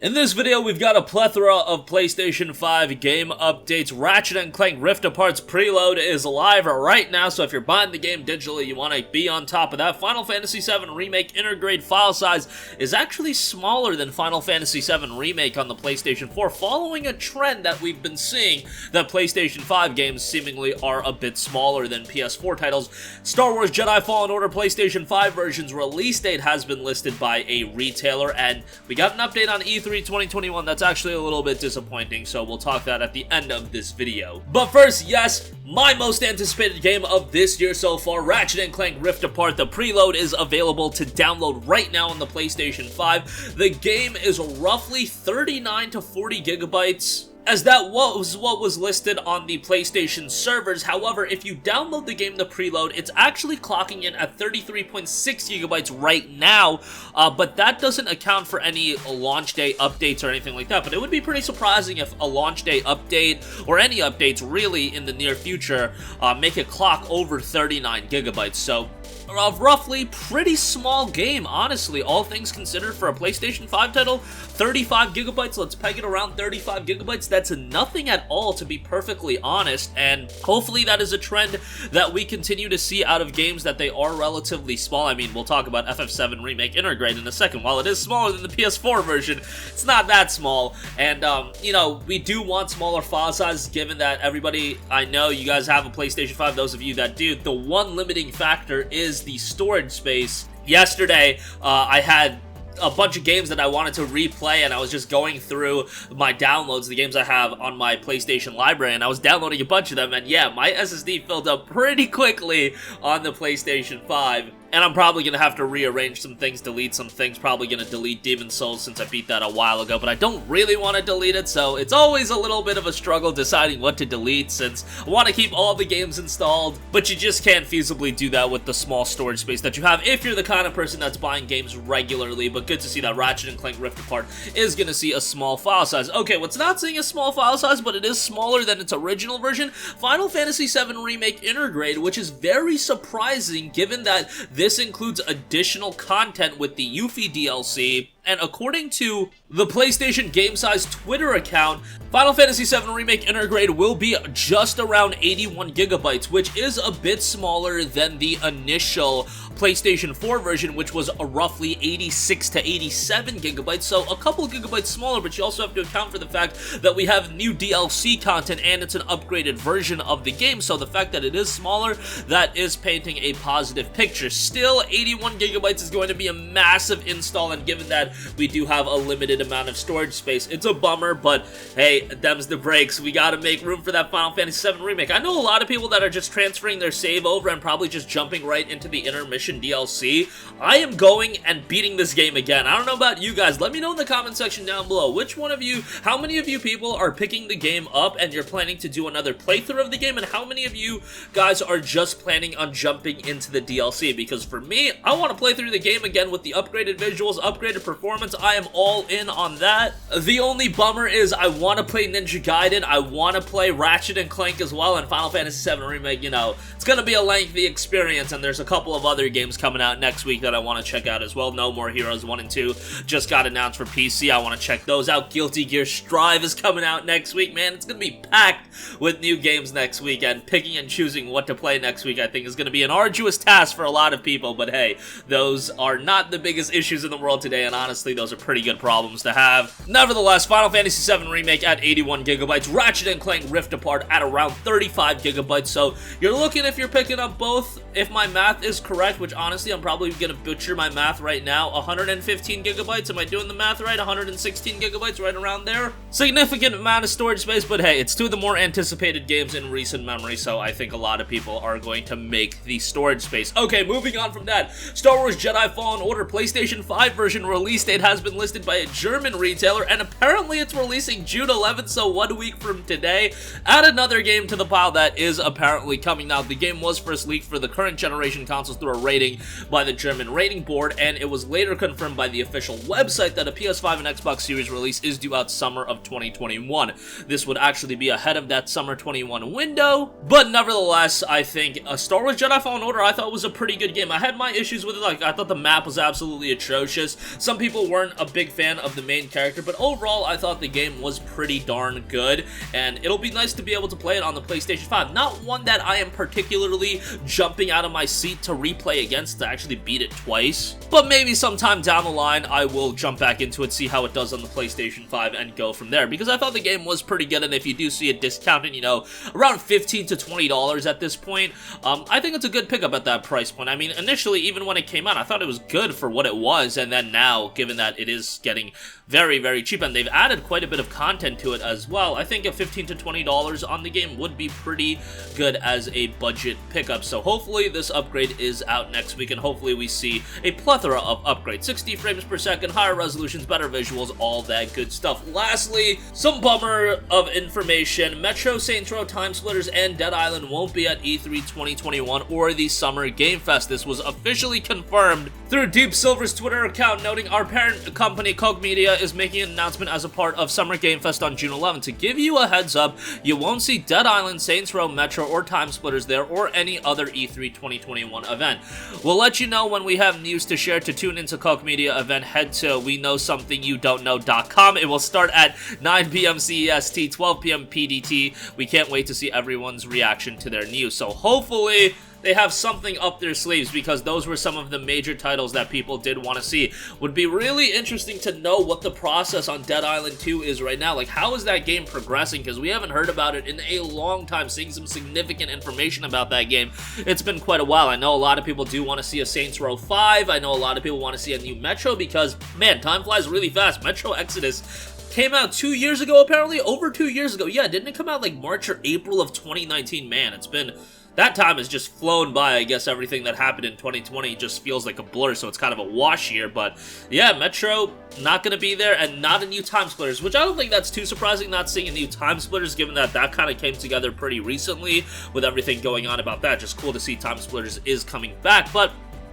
In this video, we've got a plethora of PlayStation 5 game updates. Ratchet & Clank Rift Apart's Preload is live right now, so if you're buying the game digitally, you want to be on top of that. Final Fantasy VII Remake Intergrade file size is actually smaller than Final Fantasy VII Remake on the PlayStation 4, following a trend that we've been seeing that PlayStation 5 games seemingly are a bit smaller than PS4 titles. Star Wars Jedi Fallen Order PlayStation 5 version's release date has been listed by a retailer, and we got an update on E3 2021 that's actually a little bit disappointing, so we'll talk that at the end of this video. But first, yes, my most anticipated game of this year so far, Ratchet & Clank Rift Apart. The preload is available to download right now on the PlayStation 5. The game is roughly 39 to 40 gigabytes, as that was what was listed on the PlayStation servers. However, if you download the game, the preload, it's actually clocking in at 33.6 gigabytes right now, but that doesn't account for any launch day updates or anything like that. But it would be pretty surprising if a launch day update, or any updates really in the near future, make it clock over 39 gigabytes. So, a roughly pretty small game, honestly, all things considered, for a PlayStation 5 title. 35 gigabytes, let's peg it around 35 gigabytes. That's nothing at all, to be perfectly honest, and hopefully that is a trend that we continue to see out of games, that they are relatively small. I mean, we'll talk about FF7 Remake Intergrade in a second. While it is smaller than the PS4 version, it's not that small, and, you know, we do want smaller file sizes, given that everybody, I know you guys have a PlayStation 5, those of you that do. The one limiting factor is the storage space. Yesterday, I had a bunch of games that I wanted to replay, and I was just going through my downloads, the games I have on my PlayStation library, and I was downloading a bunch of them, and yeah, my SSD filled up pretty quickly on the PlayStation 5. And I'm probably going to have to rearrange some things, delete some things, probably going to delete Demon's Souls since I beat that a while ago, but I don't really want to delete it, so it's always a little bit of a struggle deciding what to delete, since I want to keep all the games installed, but you just can't feasibly do that with the small storage space that you have if you're the kind of person that's buying games regularly. But good to see that Ratchet & Clank Rift Apart is going to see a small file size. Okay, what's not seeing a small file size, but it is smaller than its original version? Final Fantasy VII Remake Intergrade, which is very surprising given that this includes additional content with the Yuffie DLC, and according to the PlayStation Game Size Twitter account, Final Fantasy VII Remake Intergrade will be just around 81 gigabytes, which is a bit smaller than the initial PlayStation 4 version, which was a roughly 86 to 87 gigabytes, so a couple of gigabytes smaller, but you also have to account for the fact that we have new DLC content and it's an upgraded version of the game, so the fact that it is smaller, that is painting a positive picture. Still, 81 gigabytes is going to be a massive install, and given that we do have a limited amount of storage space, it's a bummer, but hey, them's the breaks. We gotta make room for that Final Fantasy VII Remake. I know a lot of people that are just transferring their save over and probably just jumping right into the intermission DLC. I am going and beating this game again. I don't know about you guys. Let me know in the comment section down below. Which one of you, how many of you people are picking the game up and you're planning to do another playthrough of the game, and how many of you guys are just planning on jumping into the DLC? Because for me, I want to play through the game again with the upgraded visuals, upgraded performance. I am all in on that. The only bummer is I want to play Ninja Gaiden, I want to play Ratchet & Clank as well, and Final Fantasy VII Remake, you know, it's going to be a lengthy experience, and there's a couple of other games coming out next week that I want to check out as well. No More Heroes 1 and 2 just got announced for PC. I want to check those out. Guilty Gear Strive is coming out next week. Man, it's going to be packed with new games next week, and picking and choosing what to play next week I think is going to be an arduous task for a lot of people, but hey, those are not the biggest issues in the world today, and honestly, those are pretty good problems to have. Nevertheless, Final Fantasy VII Remake at 81 gigabytes, Ratchet & Clank Rift Apart at around 35 gigabytes, so you're looking, if you're picking up both, if my math is correct, which honestly I'm probably gonna butcher my math right now, 115 gigabytes, am I doing the math right? 116 gigabytes, right around there? Significant amount of storage space, but hey, it's two of the more anticipated games in recent memory, so I think a lot of people are going to make the storage space. Okay, moving on from that, Star Wars Jedi Fallen Order PlayStation 5 version release date has been listed by a German retailer, and apparently it's releasing June 11th, so 1 week from today. Add another game to the pile that is apparently coming. Now, the game was first leaked for the current current generation consoles through a rating by the German rating board, and it was later confirmed by the official website that a PS5 and Xbox Series release is due out summer of 2021. This would actually be ahead of that summer 21 window, but nevertheless, I think Star Wars Jedi Fallen Order I thought was a pretty good game. I had my issues with it, like I thought the map was absolutely atrocious. Some people weren't a big fan of the main character, but overall I thought the game was pretty darn good, and it'll be nice to be able to play it on the PlayStation 5. Not one that I am particularly jumping out of my seat to replay against to actually beat it twice, but maybe sometime down the line I will jump back into it, see how it does on the PlayStation 5, and go from there, because I thought the game was pretty good, and if you do see it discounted, you know, around $15 to $20 at this point, I think it's a good pickup at that price point. I mean, initially, even when it came out, I thought it was good for what it was, and then now, given that it is getting very, very cheap, and they've added quite a bit of content to it as well, I think a $15 to $20 on the game would be pretty good as a budget pickup. So hopefully this upgrade is out next week, and hopefully we see a plethora of upgrades. 60 frames per second, higher resolutions, better visuals, all that good stuff. Lastly, some bummer of information. Metro, Saints Row, Time Splitters, and Dead Island won't be at E3 2021 or the Summer Game Fest. This was officially confirmed through Deep Silver's Twitter account, noting our parent company, Koch Media, is making an announcement as a part of Summer Game Fest on June 11th. To give you a heads up, you won't see Dead Island, Saints Row, Metro, or Time Splitters there, or any other E3 2021 event. We'll let you know when we have news to share. To tune into Koch Media event, head to weknowsomethingyoudon'tknow.com. It will start at 9 p.m. CEST, 12 p.m. PDT. We can't wait to see everyone's reaction to their news. So hopefully they have something up their sleeves, because those were some of the major titles that people did want to see. Would be really interesting to know what the process on Dead Island 2 is right now. Like, how is that game progressing? Because we haven't heard about it in a long time, seeing some significant information about that game. It's been quite a while. I know a lot of people do want to see a Saints Row 5. I know a lot of people want to see a new Metro, because, man, time flies really fast. Metro Exodus came out 2 years ago, apparently. Over 2 years ago. Yeah, didn't it come out like March or April of 2019? Man, it's been... that time has just flown by. I guess everything that happened in 2020 just feels like a blur, so it's kind of a wash here. But yeah, Metro not going to be there, and not a new Time Splitters, which I don't think that's too surprising, not seeing a new Time Splitters, given that that kind of came together pretty recently with everything going on about that. Just cool to see Time Splitters is coming back, but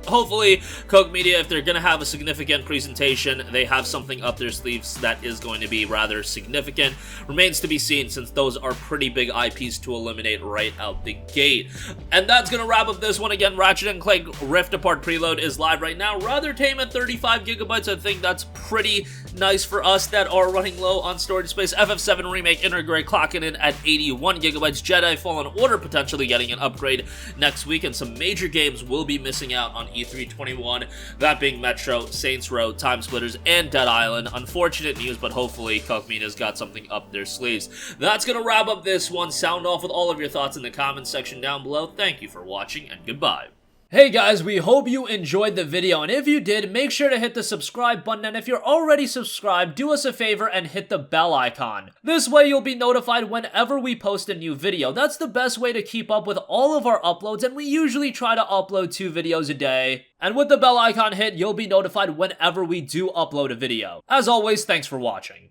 hopefully, Koch Media, if they're going to have a significant presentation, they have something up their sleeves that is going to be rather significant. Remains to be seen, since those are pretty big IPs to eliminate right out the gate. And that's going to wrap up this one. Again, Ratchet & Clank Rift Apart Preload is live right now. Rather tame at 35 gigabytes. I think that's pretty nice for us that are running low on storage space. FF7 Remake Intergrade clocking in at 81 gigabytes. Jedi Fallen Order potentially getting an upgrade next week, and some major games will be missing out on E3 21, that being Metro, Saints Row, Time Splitters, and Dead Island. Unfortunate news, but hopefully Koch Media's got something up their sleeves. That's gonna wrap up this one. Sound off with all of your thoughts in the comments section down below. Thank you for watching, and goodbye. Hey guys, we hope you enjoyed the video, and if you did, make sure to hit the subscribe button, and if you're already subscribed, do us a favor and hit the bell icon. This way you'll be notified whenever we post a new video. That's the best way to keep up with all of our uploads, and we usually try to upload 2 videos a day. And with the bell icon hit, you'll be notified whenever we do upload a video. As always, thanks for watching.